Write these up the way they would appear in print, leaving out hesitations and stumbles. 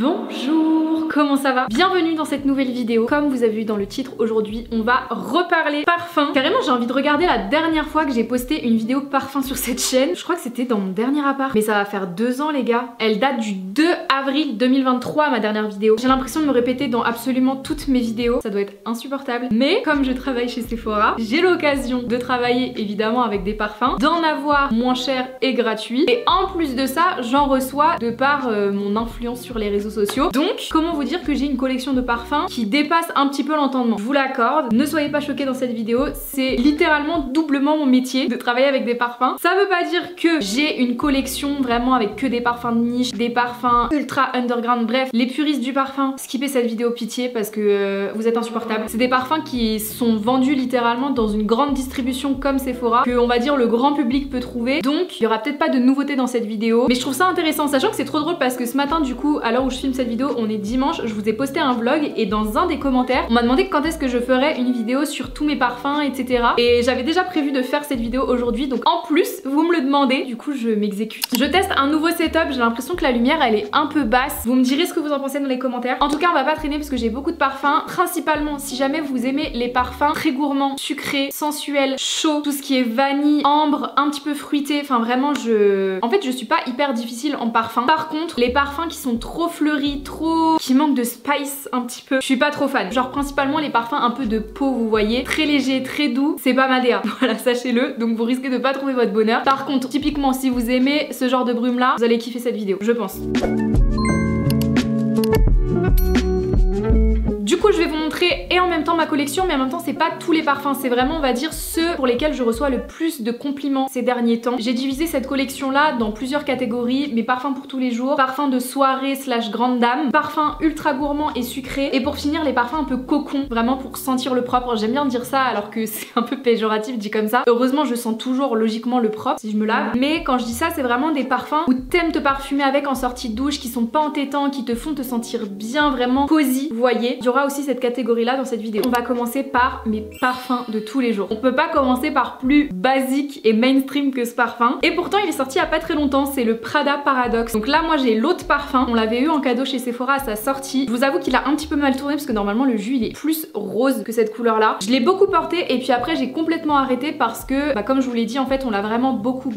Bonjour, comment ça va? Bienvenue dans cette nouvelle vidéo. Comme vous avez vu dans le titre, aujourd'hui on va reparler parfum. Carrément j'ai envie de regarder la dernière fois que j'ai posté une vidéo parfum sur cette chaîne. Je crois que c'était dans mon dernier appart. Mais ça va faire 2 ans les gars. Elle date du 2 avril 2023 ma dernière vidéo. J'ai l'impression de me répéter dans absolument toutes mes vidéos. Ça doit être insupportable. Mais comme je travaille chez Sephora, j'ai l'occasion de travailler évidemment avec des parfums, d'en avoir moins cher et gratuit. Et en plus de ça, j'en reçois de par mon influence sur les réseaux sociaux. Donc comment vous dire que j'ai une collection de parfums qui dépasse un petit peu l'entendement. Je vous l'accorde, ne soyez pas choqués dans cette vidéo, c'est littéralement doublement mon métier de travailler avec des parfums. Ça veut pas dire que j'ai une collection vraiment avec que des parfums de niche, des parfums ultra underground, bref, les puristes du parfum, skippez cette vidéo pitié parce que vous êtes insupportables. C'est des parfums qui sont vendus littéralement dans une grande distribution comme Sephora, que on va dire le grand public peut trouver. Donc il y aura peut-être pas de nouveautés dans cette vidéo, mais je trouve ça intéressant, sachant que c'est trop drôle parce que ce matin du coup, à l'heure où je filme cette vidéo, on est dimanche, je vous ai posté un vlog et dans un des commentaires on m'a demandé quand est-ce que je ferais une vidéo sur tous mes parfums, etc. Et j'avais déjà prévu de faire cette vidéo aujourd'hui, donc en plus vous me le demandez, du coup je m'exécute. Je teste un nouveau setup, j'ai l'impression que la lumière elle est un peu basse, vous me direz ce que vous en pensez dans les commentaires. En tout cas on va pas traîner parce que j'ai beaucoup de parfums, principalement si jamais vous aimez les parfums très gourmands, sucrés, sensuels, chauds, tout ce qui est vanille, ambre, un petit peu fruité, enfin vraiment en fait je suis pas hyper difficile en parfum. Par contre les parfums qui sont trop fleuris, qui manquent de spice un petit peu, je suis pas trop fan. Genre principalement les parfums un peu de peau, vous voyez, très léger, très doux, c'est pas ma DA. Voilà, sachez-le, donc vous risquez de pas trouver votre bonheur. Par contre, typiquement si vous aimez ce genre de brume là, vous allez kiffer cette vidéo, je pense. Du coup je vais vous montrer et en même temps ma collection, mais en même temps c'est pas tous les parfums, c'est vraiment on va dire ceux pour lesquels je reçois le plus de compliments ces derniers temps. J'ai divisé cette collection là dans plusieurs catégories, mes parfums pour tous les jours, parfums de soirée slash grande dame, parfums ultra gourmands et sucrés, et pour finir les parfums un peu cocon, vraiment pour sentir le propre. J'aime bien dire ça alors que c'est un peu péjoratif dit comme ça. Heureusement je sens toujours logiquement le propre si je me lave, mais quand je dis ça c'est vraiment des parfums où t'aimes te parfumer avec en sortie de douche, qui sont pas entêtants, qui te font te sentir bien, vraiment cosy, vous voyez. Il y aura aussi cette catégorie là dans cette vidéo. On va commencer par mes parfums de tous les jours. On peut pas commencer par plus basique et mainstream que ce parfum, et pourtant il est sorti il y a pas très longtemps, c'est le Prada Paradoxe. Donc là moi j'ai l'autre parfum, on l'avait eu en cadeau chez Sephora à sa sortie. Je vous avoue qu'il a un petit peu mal tourné parce que normalement le jus il est plus rose que cette couleur là. Je l'ai beaucoup porté et puis après j'ai complètement arrêté parce que comme je vous l'ai dit en fait on l'a vraiment beaucoup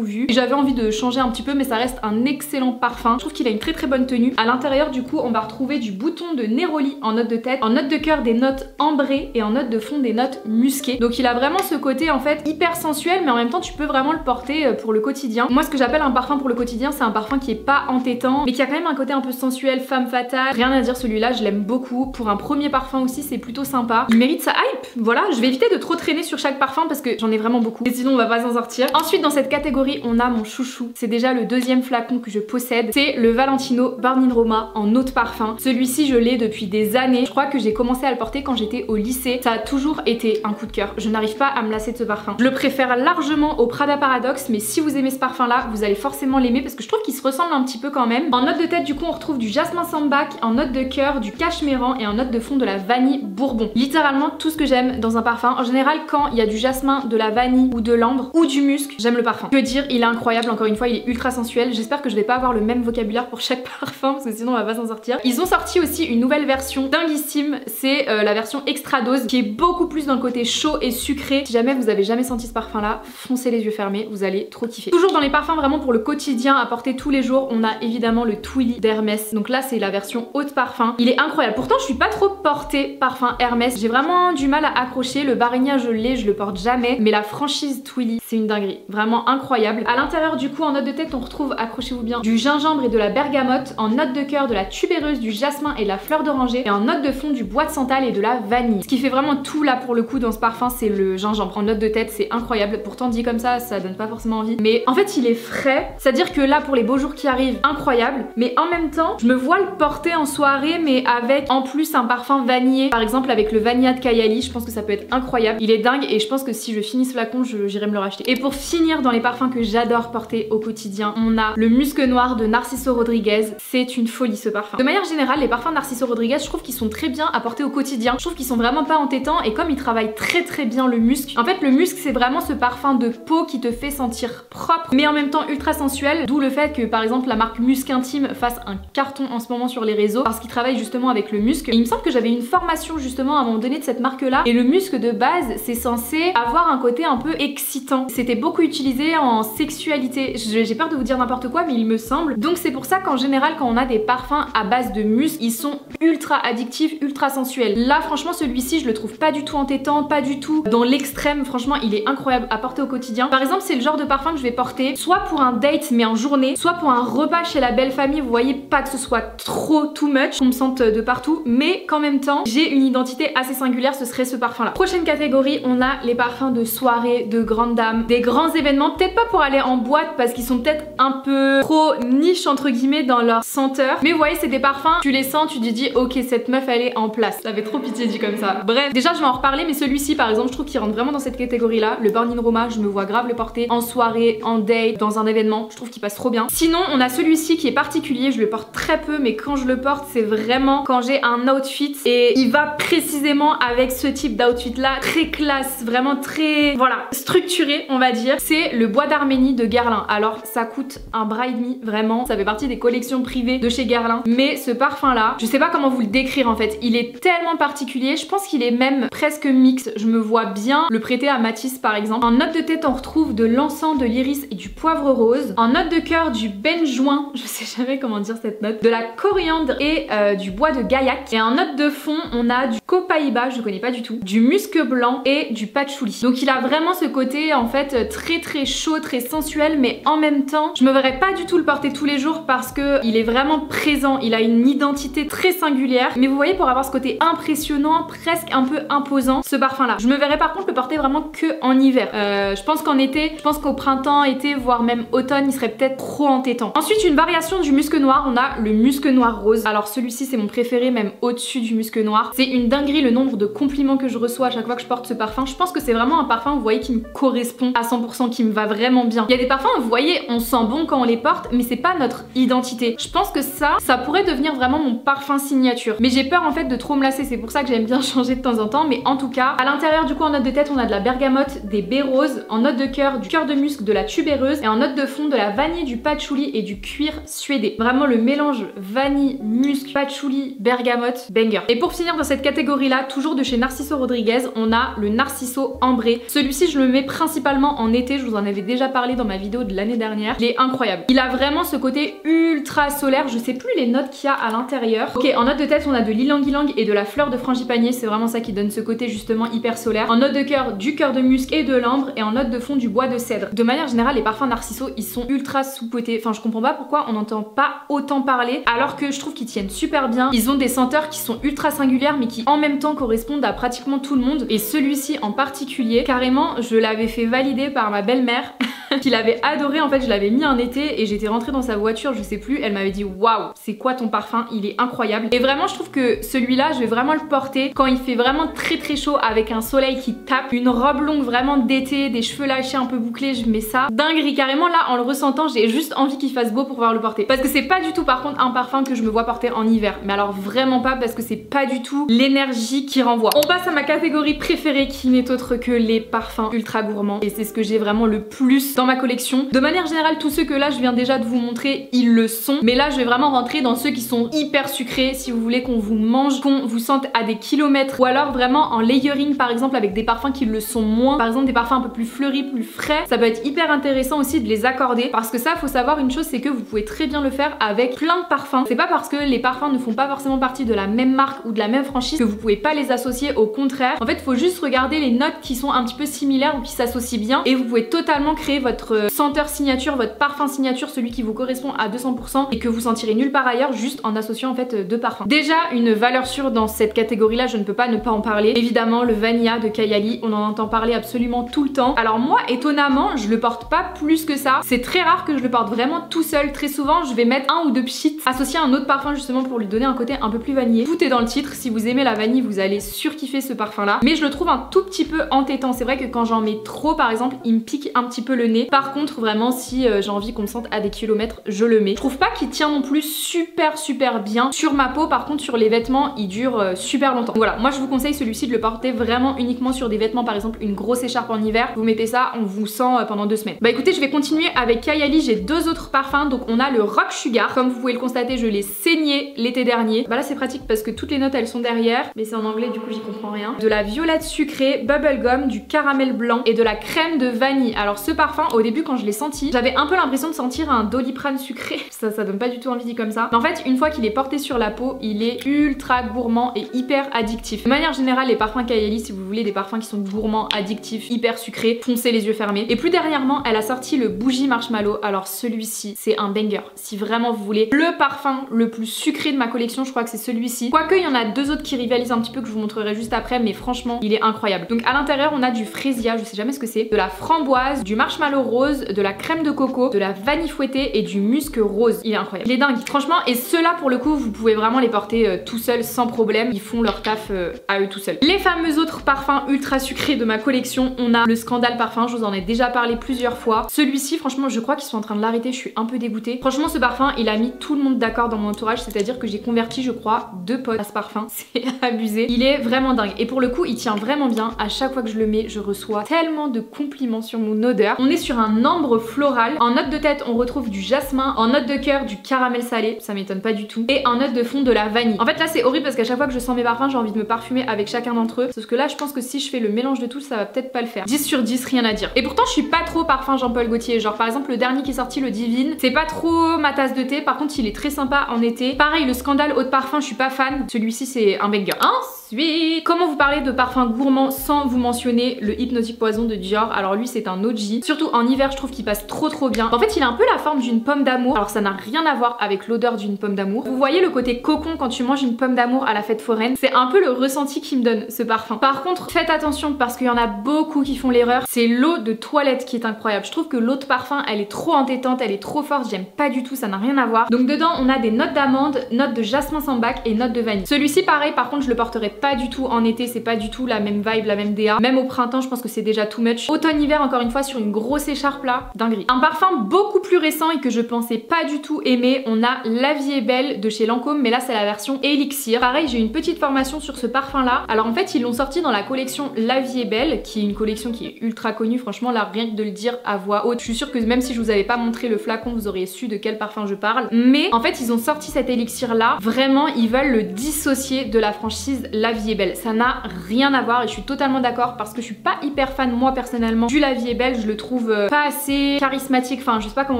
vu. J'avais envie de changer un petit peu, mais ça reste un excellent parfum. Je trouve qu'il a une très bonne tenue. À l'intérieur du coup on va retrouver du bouton de Neroli en note de tête, en note de cœur des notes ambrées et en note de fond des notes musquées. Donc il a vraiment ce côté en fait hyper sensuel, mais en même temps tu peux vraiment le porter pour le quotidien. Moi ce que j'appelle un parfum pour le quotidien, c'est un parfum qui est pas entêtant mais qui a quand même un côté un peu sensuel, femme fatale. Rien à dire, celui-là je l'aime beaucoup. Pour un premier parfum aussi c'est plutôt sympa, il mérite sa hype. Voilà, je vais éviter de trop traîner sur chaque parfum parce que j'en ai vraiment beaucoup et sinon on va pas s'en sortir. Ensuite dans cette catégorie on a mon chouchou, c'est déjà le deuxième flacon que je possède, c'est le Valentino Burning Roma en eau de parfum. Celui-ci je l'ai depuis des années, je crois que j'ai commencé à le porter quand j'étais au lycée, ça a toujours été un coup de cœur, je n'arrive pas à me lasser de ce parfum. Je le préfère largement au Prada Paradoxe, mais si vous aimez ce parfum là vous allez forcément l'aimer parce que je trouve qu'il se ressemble un petit peu quand même. En note de tête du coup on retrouve du jasmin sambac, en note de cœur du cachemiran et en note de fond de la vanille bourbon. Littéralement tout ce que j'aime dans un parfum. En général quand il y a du jasmin, de la vanille ou de l'ambre ou du musc, j'aime le parfum. Que dire, il est incroyable, encore une fois il est ultra sensuel. J'espère que je vais pas avoir le même vocabulaire pour chaque parfum parce que sinon on va pas s'en sortir. Ils ont sorti aussi une nouvelle version dinguissime, c'est la version extra dose qui est beaucoup plus dans le côté chaud et sucré. Si jamais vous avez jamais senti ce parfum là, foncez les yeux fermés, vous allez trop kiffer. Toujours dans les parfums vraiment pour le quotidien à porter tous les jours, on a évidemment le Twilly d'Hermès. Donc là c'est la version haut de parfum, il est incroyable. Pourtant je suis pas trop portée parfum Hermès, j'ai vraiment du mal à accrocher. Le Barigna je l'ai, je le porte jamais, mais la franchise Twilly c'est une dinguerie, vraiment incroyable. À l'intérieur du coup en note de tête on retrouve, accrochez-vous bien, du gingembre et de la bergamote, en note de cœur de la tubéreuse, du jasmin et de la fleur d'oranger, et en note de fond du bois de santal et de la vanille. Ce qui fait vraiment tout là pour le coup dans ce parfum c'est le gingembre. En note de tête c'est incroyable, pourtant dit comme ça donne pas forcément envie, mais en fait il est frais, c'est à dire que là pour les beaux jours qui arrivent, incroyable, mais en même temps je me vois le porter en soirée mais avec en plus un parfum vanillé, par exemple avec le Vanilla de Kayali, je pense que ça peut être incroyable. Il est dingue et je pense que si je finis ce flacon j'irai me le racheter. Et pour finir dans les parfums que j'adore porter au quotidien, on a le musc noir de Narciso Rodriguez. C'est une folie ce parfum. De manière générale les parfums Narciso Rodriguez je trouve qu'ils sont très bien à porter au quotidien. Je trouve qu'ils sont vraiment pas entêtants et comme ils travaillent très bien le musc. En fait le musc c'est vraiment ce parfum de peau qui te fait sentir propre mais en même temps ultra sensuel, d'où le fait que par exemple la marque Musc Intime fasse un carton en ce moment sur les réseaux parce qu'ils travaillent justement avec le musc. Et il me semble que j'avais une formation justement à un moment donné de cette marque là et le musc de base c'est censé avoir un côté un peu excitant. C'était beaucoup utilisé en sexualité. J'ai peur de vous dire n'importe quoi mais il me semble. Donc c'est pour ça qu'en général quand on a des parfums à base de musc, ils sont ultra addictifs, ultra sensuels. Là franchement celui-ci je le trouve pas du tout entêtant, pas du tout dans l'extrême. Franchement il est incroyable à porter au quotidien. Par exemple c'est le genre de parfum que je vais porter soit pour un date mais en journée, soit pour un repas chez la belle famille. Vous voyez, pas que ce soit trop too much, qu'on me sente de partout, mais qu'en même temps j'ai une identité assez singulière, ce serait ce parfum là. Prochaine catégorie, on a les parfums de soirée, de grandes dames, des grands événements, peut-être pas pour aller en boîte parce qu'ils sont peut-être un peu trop niche entre guillemets dans leur senteur, mais vous voyez c'est des parfums, tu les sens, tu te dis ok cette meuf elle est en place. Ça fait trop pitié dit comme ça. Bref, déjà je vais en reparler mais celui-ci par exemple je trouve qu'il rentre vraiment dans cette catégorie là. Le Born in Roma, je me vois grave le porter en soirée, en date, dans un événement, je trouve qu'il passe trop bien. Sinon on a celui-ci qui est particulier, je le porte très peu mais quand je le porte c'est vraiment quand j'ai un outfit et il va précisément avec ce type d'outfit là, très classe, vraiment très voilà structuré on va dire. C'est le Bois d'Arménie de Guerlain. Alors ça coûte un bras et demi vraiment, ça fait partie des collections privées de chez Guerlain, mais ce parfum là, je sais pas comment vous le décrire en fait, il est tellement particulier, je pense qu'il est même presque mix, je me vois bien le prêter à Matisse par exemple. En note de tête on retrouve de l'encens, de l'iris et du poivre rose. En note de cœur du benjoin, je sais jamais comment dire cette note, de la coriandre et du bois de gaillac. Et en note de fond on a du copaïba, je connais pas du tout, du musc blanc et du patchouli. Donc il a vraiment ce côté en fait très chaud, très sensuel, mais en même temps je me verrais pas du tout le porter tous les jours parce que il est vraiment présent, il a une identité très singulière. Mais vous voyez pour avoir ce côté impressionnant, presque un peu imposant, ce parfum là. Je me verrais par contre le porter vraiment que en hiver. Je pense qu'en été, je pense qu'au printemps, été, voire même automne, il serait peut-être trop entêtant. Ensuite une variation du musc noir, on a le musc noir rose. Alors celui-ci c'est mon préféré, même au-dessus du musc noir. C'est une dinguerie le nombre de compliments que je reçois à chaque fois que je porte ce parfum. Je pense que c'est vraiment un parfum, vous voyez, qui me correspond à 100%, qui me va vraiment bien. Il y a des parfums, vous voyez, on sent bon quand on les porte, mais c'est pas notre identité. Je pense que ça pourrait devenir vraiment mon parfum signature. Mais j'ai peur en fait de trop me lasser, c'est pour ça que j'aime bien changer de temps en temps. Mais en tout cas, à l'intérieur du coup en note de tête, on a de la bergamote, des baies roses, en note de cœur, du cœur de musc, de la tubéreuse et en note de fond de la vanille, du patchouli et du cuir suédé. Vraiment le mélange vanille, musc, patchouli, bergamote, banger. Et pour finir dans cette catégorie là, toujours de chez Narciso Rodriguez, on a le Narciso ambré. Celui-ci je le mets principalement en été, je vous en avais déjà parlé dans ma vidéo de l'année dernière. Il est incroyable. Il a vraiment ce côté ultra solaire, je sais plus les notes qu'il y a à l'intérieur. Ok, en note de tête on a de l'ylang-ylang et de la fleur de frangipanier, c'est vraiment ça qui donne ce côté justement hyper solaire. En note de cœur, du cœur de musc et de l'ambre et en note de fond du bois de cèdre. De manière générale les parfums Narciso ils sont ultra sous-cotés, enfin je comprends pas pourquoi on n'entend pas autant parler alors que je trouve qu'ils tiennent super bien. Ils ont des senteurs qui sont ultra singulières mais qui en même temps correspondent à pratiquement tout le monde et celui-ci en particulier, carrément je l'avais fait valider par ma belle-mère qui l'avait adoré. En fait je l'avais mis un été et j'étais rentrée dans sa voiture, je sais plus, elle m'avait dit waouh c'est quoi ton parfum, il est incroyable. Et vraiment je trouve que celui-là je vais vraiment le porter quand il fait vraiment très chaud avec un soleil qui tape, une robe longue vraiment d'été, des cheveux lâchés un peu bouclés, je mets ça dinguerie. Carrément là en le ressentant j'ai juste envie qu'il fasse beau pour pouvoir le porter parce que c'est pas du tout par contre un parfum que je me vois porter en hiver, mais alors vraiment pas parce que c'est pas du tout l'énergie qui renvoie. On passe à ma catégorie préférée qui n'est autre que les parfums ultra gourmands et c'est ce que j'ai vraiment le plus dans ma collection. De manière générale tous ceux que là je viens déjà de vous montrer ils le sont, mais là je vais vraiment rentrer dans ceux qui sont hyper sucrés si vous voulez qu'on vous mange, qu'on vous sente à des kilomètres, ou alors vraiment en layering par exemple avec des parfums qui le sont moins, par exemple des parfums un peu plus fleuris, plus frais. Ça peut être hyper intéressant aussi de les accorder parce que ça faut savoir une chose, c'est que vous pouvez très bien le faire avec plein de parfums. C'est pas parce que les parfums ne font pas forcément partie de la même marque ou de la même franchise que vous pouvez pas les associer, au contraire. En fait faut juste regarder les notes qui sont un petit peu similaires ou qui s'associent bien et vous pouvez totalement créer votre senteur signature, votre parfum signature, celui qui vous correspond à 200% et que vous sentirez nulle part ailleurs juste en associant en fait deux parfums. Déjà une valeur sûre dans cette catégorie là, je ne peux pas ne pas en parler. Évidemment le Vanilla de Kayali, on en entend parler absolument tout le temps. Alors moi étonnamment je le porte pas plus que ça, c'est très rare que je le porte vraiment tout seul. Très souvent je vais mettre un ou deux pchits associés à un autre parfum justement pour lui donner un côté un peu plus vanillé. Tout est dans le titre, si vous aimez la vanille vous allez surkiffer ce parfum là, mais je le trouve un tout petit peu entêtant. C'est vrai que quand j'en mets trop par exemple il me pique un petit peu le nez nez. Par contre vraiment si j'ai envie qu'on me sente à des kilomètres, je le mets. Je trouve pas qu'il tient non plus super bien sur ma peau. Par contre sur les vêtements il dure super longtemps. Donc voilà, moi je vous conseille celui-ci de le porter vraiment uniquement sur des vêtements, par exemple une grosse écharpe en hiver, vous mettez ça, on vous sent pendant 2 semaines. Bah écoutez, je vais continuer avec Kayali. J'ai 2 autres parfums. Donc on a le Rock Sugar, comme vous pouvez le constater je l'ai saigné l'été dernier. Bah là c'est pratique parce que toutes les notes elles sont derrière, mais c'est en anglais du coup j'y comprends rien. De la violette sucrée, bubblegum, du caramel blanc et de la crème de vanille. Alors ce parfum au début quand je l'ai senti, j'avais un peu l'impression de sentir un Doliprane sucré. Ça donne pas du tout envie dit comme ça. Mais en fait une fois qu'il est porté sur la peau, il est ultra gourmand et hyper addictif. De manière générale les parfums Kayali, si vous voulez des parfums qui sont gourmands, addictifs, hyper sucrés, foncez les yeux fermés. Et plus dernièrement elle a sorti le Bougie Marshmallow. Alors celui-ci c'est un banger. Si vraiment vous voulez le parfum le plus sucré de ma collection, je crois que c'est celui-ci. Quoique il y en a 2 autres qui rivalisent un petit peu que je vous montrerai juste après, mais franchement il est incroyable. Donc à l'intérieur on a du frésia, je sais jamais ce que c'est, de la framboise, du marshmallow rose, de la crème de coco, de la vanille fouettée et du musc rose. Il est incroyable, il est dingue franchement. Et ceux-là pour le coup vous pouvez vraiment les porter tout seuls sans problème, ils font leur taf à eux tout seuls. Les fameux autres parfums ultra sucrés de ma collection, on a le Scandale Parfum, je vous en ai déjà parlé plusieurs fois. Celui-ci franchement je crois qu'ils sont en train de l'arrêter, je suis un peu dégoûtée. Franchement ce parfum il a mis tout le monde d'accord dans mon entourage, c'est-à-dire que j'ai converti je crois 2 potes à ce parfum, c'est abusé. Il est vraiment dingue et pour le coup il tient vraiment bien. À chaque fois que je le mets je reçois tellement de compliments sur mon odeur. On est sur un ambre floral. En note de tête on retrouve du jasmin, en note de cœur du caramel salé, ça m'étonne pas du tout, et en note de fond de la vanille. En fait là c'est horrible parce qu'à chaque fois que je sens mes parfums j'ai envie de me parfumer avec chacun d'entre eux, sauf que là je pense que si je fais le mélange de tout ça va peut-être pas le faire. 10 sur 10, rien à dire. Et pourtant je suis pas trop parfum Jean-Paul Gaultier, genre par exemple le dernier qui est sorti, le Divine, c'est pas trop ma tasse de thé, par contre il est très sympa en été. Pareil le Scandale Eau de Parfum, je suis pas fan, celui-ci c'est un banger. Ensuite, comment vous parler de parfum gourmand sans vous mentionner le Hypnotic Poison de Dior. Alors lui c'est un OG, surtout en hiver je trouve qu'il passe trop bien. En fait il a un peu la forme d'une pomme d'amour, alors ça n'a rien à voir avec l'odeur d'une pomme d'amour. Vous voyez le côté cocon quand tu manges une pomme d'amour à la fête foraine, c'est un peu le ressenti qui me donne ce parfum. Par contre faites attention parce qu'il y en a beaucoup qui font l'erreur, c'est l'eau de toilette qui est incroyable. Je trouve que l'eau de parfum elle est trop entêtante, elle est trop forte, j'aime pas du tout, ça n'a rien à voir. Donc dedans on a des notes d'amande, notes de jasmin sambac et notes de vanille. Celui-ci pareil par contre je le porterai pas du tout en été, c'est pas du tout la même vibe, la même DA. Même au printemps je pense que c'est déjà too much. Automne-hiver encore une fois sur une grosse écharpe là, dinguerie. Un parfum beaucoup plus récent et que je pensais pas du tout aimer, on a La Vie est Belle de chez Lancôme, mais là c'est la version Elixir. Pareil j'ai une petite formation sur ce parfum là. Alors en fait ils l'ont sorti dans la collection La Vie est Belle, qui est une collection qui est ultra connue, franchement là rien que de le dire à voix haute, je suis sûre que même si je vous avais pas montré le flacon vous auriez su de quel parfum je parle. Mais en fait ils ont sorti cet élixir là, vraiment ils veulent le dissocier de la franchise La Vie est Belle. Ça n'a rien à voir et je suis totalement d'accord parce que je suis pas hyper fan moi personnellement du La Vie est Belle, je le trouve pas assez charismatique, enfin je sais pas comment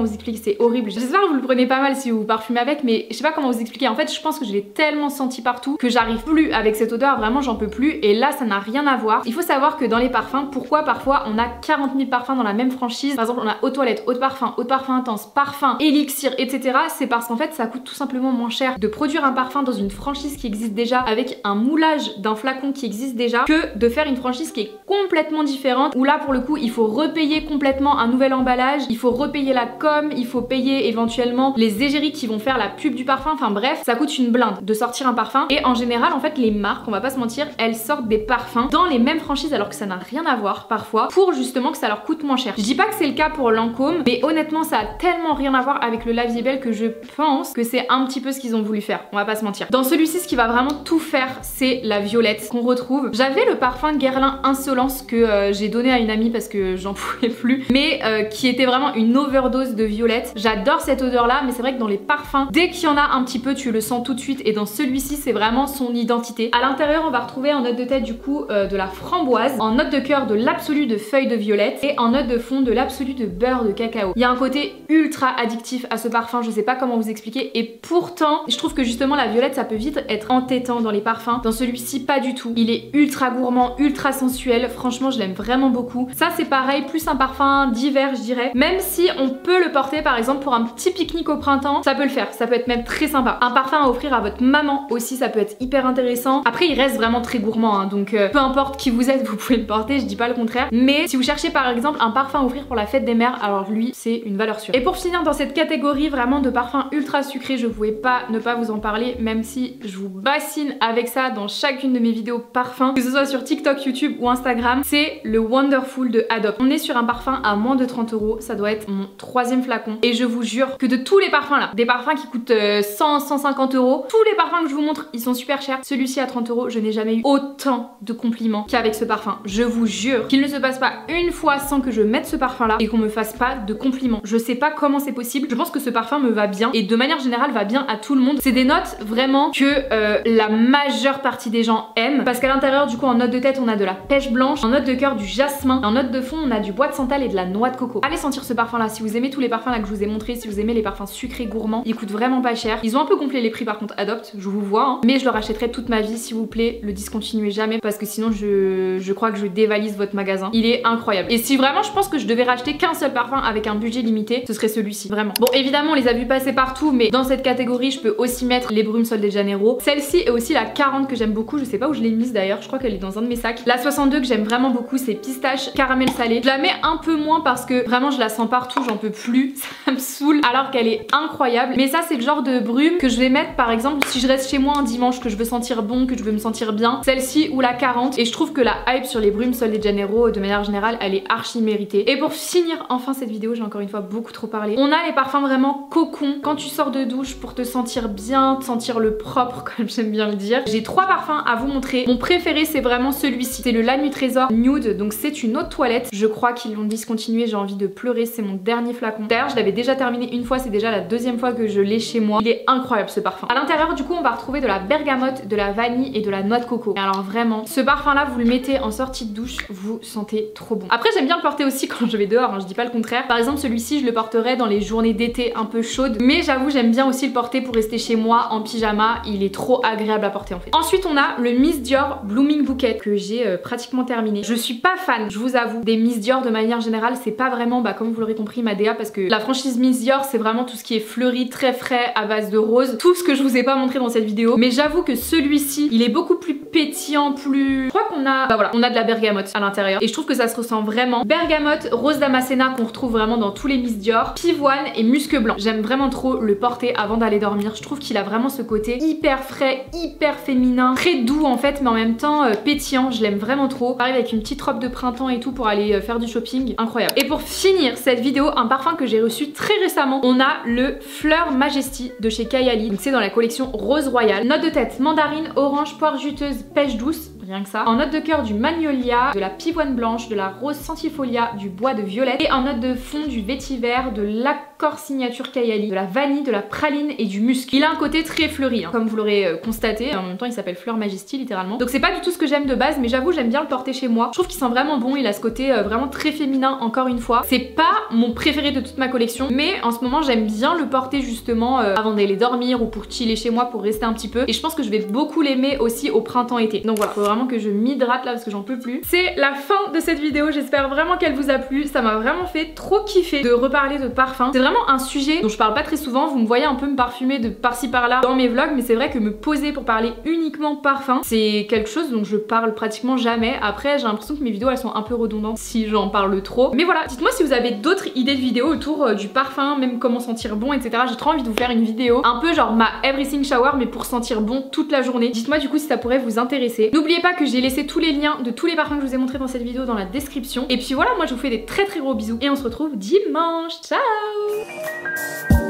vous expliquer, c'est horrible. J'espère que vous le prenez pas mal si vous parfumez avec, mais je sais pas comment vous expliquer. En fait je pense que je l'ai tellement senti partout que j'arrive plus avec cette odeur, vraiment j'en peux plus, et là ça n'a rien à voir. Il faut savoir que dans les parfums, pourquoi parfois on a 40 000 parfums dans la même franchise, par exemple on a eau de toilette, eau de parfum intense, parfum, élixir, etc. C'est parce qu'en fait ça coûte tout simplement moins cher de produire un parfum dans une franchise qui existe déjà avec un moulage d'un flacon qui existe déjà que de faire une franchise qui est complètement différente où là pour le coup il faut repayer complètement un nouvel emballage, il faut repayer la com, il faut payer éventuellement les égéries qui vont faire la pub du parfum, enfin bref ça coûte une blinde de sortir un parfum. Et en général en fait les marques, on va pas se mentir, elles sortent des parfums dans les mêmes franchises alors que ça n'a rien à voir parfois pour justement que ça leur coûte moins cher. Je dis pas que c'est le cas pour Lancôme, mais honnêtement ça a tellement rien à voir avec le La Vie est Belle que je pense que c'est un petit peu ce qu'ils ont voulu faire, on va pas se mentir. Dans celui-ci ce qui va vraiment tout faire c'est la violette qu'on retrouve. J'avais le parfum Guerlain Insolence que j'ai donné à une amie parce que j'en pouvais plus, mais qui était vraiment une overdose de violette. J'adore cette odeur là, mais c'est vrai que dans les parfums, dès qu'il y en a un petit peu tu le sens tout de suite, et dans celui-ci c'est vraiment son identité. À l'intérieur on va retrouver en note de tête du coup de la framboise, en note de cœur de l'absolu de feuille de violette et en note de fond de l'absolu de beurre de cacao. Il y a un côté ultra addictif à ce parfum, je sais pas comment vous expliquer, et pourtant je trouve que justement la violette ça peut vite être entêtant dans les parfums. Dans celui-ci pas du tout, il est ultra gourmand, ultra sensuel, franchement je l'aime vraiment beaucoup. Ça c'est pareil, plus un parfum d'hiver je dirais, même si on peut le porter par exemple pour un petit pique-nique au printemps, ça peut le faire, ça peut être même très sympa. Un parfum à offrir à votre maman aussi, ça peut être hyper intéressant. Après il reste vraiment très gourmand hein, donc peu importe qui vous êtes vous pouvez le porter, je dis pas le contraire, mais si vous cherchez par exemple un parfum à offrir pour la fête des mères, alors lui c'est une valeur sûre. Et pour finir dans cette catégorie vraiment de parfums ultra sucrés, je pouvais pas ne pas vous en parler, même si je vous bassine avec ça dans chaque chacune de mes vidéos parfums, que ce soit sur TikTok, YouTube ou Instagram, c'est le Wonderful de Adopt. On est sur un parfum à moins de 30 €, ça doit être mon 3e flacon et je vous jure que de tous les parfums là, des parfums qui coûtent 100, 150 €, tous les parfums que je vous montre, ils sont super chers. Celui-ci à 30 €, je n'ai jamais eu autant de compliments qu'avec ce parfum. Je vous jure qu'il ne se passe pas une fois sans que je mette ce parfum là et qu'on me fasse pas de compliments. Je sais pas comment c'est possible, je pense que ce parfum me va bien et de manière générale va bien à tout le monde. C'est des notes vraiment que la majeure partie des gens aiment parce qu'à l'intérieur du coup en note de tête on a de la pêche blanche, en note de cœur du jasmin, en note de fond on a du bois de santal et de la noix de coco. Allez sentir ce parfum là si vous aimez tous les parfums là que je vous ai montré, si vous aimez les parfums sucrés gourmands, ils coûtent vraiment pas cher. Ils ont un peu gonflé les prix par contre Adopt, je vous vois hein. Mais je le rachèterai toute ma vie s'il vous plaît, le discontinuez jamais parce que sinon je crois que je dévalise votre magasin. Il est incroyable. Et si vraiment je pense que je devais racheter qu'un seul parfum avec un budget limité, ce serait celui-ci, vraiment. Bon évidemment on les a vus passer partout mais dans cette catégorie je peux aussi mettre les Brumes Sol de Janeiro. Celle-ci est aussi la 40 que j'aime beaucoup, je sais pas où je l'ai mise d'ailleurs, je crois qu'elle est dans un de mes sacs. La 62 que j'aime vraiment beaucoup c'est pistache caramel salé. Je la mets un peu moins parce que vraiment je la sens partout, j'en peux plus, ça me saoule alors qu'elle est incroyable. Mais ça c'est le genre de brume que je vais mettre par exemple si je reste chez moi un dimanche que je veux sentir bon, que je veux me sentir bien, celle-ci ou la 40. Et je trouve que la hype sur les Brumes Sol de Janeiro de manière générale elle est archi méritée. Et pour finir enfin cette vidéo, j'ai encore une fois beaucoup trop parlé, on a les parfums vraiment cocon quand tu sors de douche pour te sentir bien, te sentir le propre comme j'aime bien le dire. J'ai 3 parfums à vous montrer. Mon préféré c'est vraiment celui-ci, c'est le La Nuit Trésor Nude, donc c'est une eau de toilette. Je crois qu'ils l'ont discontinué, j'ai envie de pleurer, c'est mon dernier flacon. D'ailleurs je l'avais déjà terminé une fois, c'est déjà la 2e fois que je l'ai chez moi. Il est incroyable ce parfum. À l'intérieur du coup on va retrouver de la bergamote, de la vanille et de la noix de coco. Et alors vraiment, ce parfum là vous le mettez en sortie de douche, vous sentez trop bon. Après j'aime bien le porter aussi quand je vais dehors, hein, je dis pas le contraire. Par exemple celui-ci je le porterai dans les journées d'été un peu chaudes, mais j'avoue j'aime bien aussi le porter pour rester chez moi en pyjama, il est trop agréable à porter en fait. Ensuite on a le Miss Dior Blooming Bouquet que j'ai pratiquement terminé. Je suis pas fan, je vous avoue, des Miss Dior de manière générale, c'est pas vraiment comme vous l'aurez compris ma DA parce que la franchise Miss Dior c'est vraiment tout ce qui est fleuri, très frais, à base de rose, tout ce que je vous ai pas montré dans cette vidéo. Mais j'avoue que celui-ci il est beaucoup plus pétillant, plus... Je crois qu'on a... voilà, on a de la bergamote à l'intérieur et je trouve que ça se ressent vraiment. Bergamote, rose damascena qu'on retrouve vraiment dans tous les Miss Dior, pivoine et musc blanc. J'aime vraiment trop le porter avant d'aller dormir, je trouve qu'il a vraiment ce côté hyper frais, hyper féminin, très doux en fait mais en même temps pétillant, je l'aime vraiment trop. Pareil avec une petite robe de printemps et tout pour aller faire du shopping, incroyable. Et pour finir cette vidéo, un parfum que j'ai reçu très récemment, on a le Fleur Majesty de chez Kayali, donc c'est dans la collection Rose Royale. Note de tête, mandarine, orange, poire juteuse, pêche douce, rien que ça. En note de cœur du magnolia, de la pivoine blanche, de la rose centifolia, du bois de violette et en note de fond du vétiver, de l'accord signature Kayali, de la vanille, de la praline et du musc. Il a un côté très fleuri, hein, comme vous l'aurez constaté. En même temps il s'appelle Fleur Majesty littéralement. Donc c'est pas du tout ce que j'aime de base mais j'avoue j'aime bien le porter chez moi. Je trouve qu'il sent vraiment bon, il a ce côté vraiment très féminin encore une fois. C'est pas mon préféré de toute ma collection mais en ce moment j'aime bien le porter justement avant d'aller dormir ou pour chiller chez moi, pour rester un petit peu. Et je pense que je vais beaucoup l'aimer aussi au printemps-été. Donc voilà, faut vraiment que je m'hydrate là parce que j'en peux plus. C'est la fin de cette vidéo, j'espère vraiment qu'elle vous a plu. Ça m'a vraiment fait trop kiffer de reparler de parfum. C'est vraiment un sujet dont je parle pas très souvent. Vous me voyez un peu me parfumer de par-ci par-là dans mes vlogs mais c'est vrai que me poser pour parler uniquement parfum c'est quelque chose dont je parle pratiquement jamais. Après j'ai l'impression que mes vidéos elles sont un peu redondantes si j'en parle trop. Mais voilà, dites-moi si vous avez d'autres idées de vidéos autour du parfum, même comment sentir bon etc. J'ai trop envie de vous faire une vidéo un peu genre ma everything shower mais pour sentir bon toute la journée. Dites-moi du coup si ça pourrait vous intéresser. N'oubliez pas que j'ai laissé tous les liens de tous les parfums que je vous ai montrés dans cette vidéo dans la description. Et puis voilà, moi je vous fais des très gros bisous et on se retrouve dimanche. Ciao!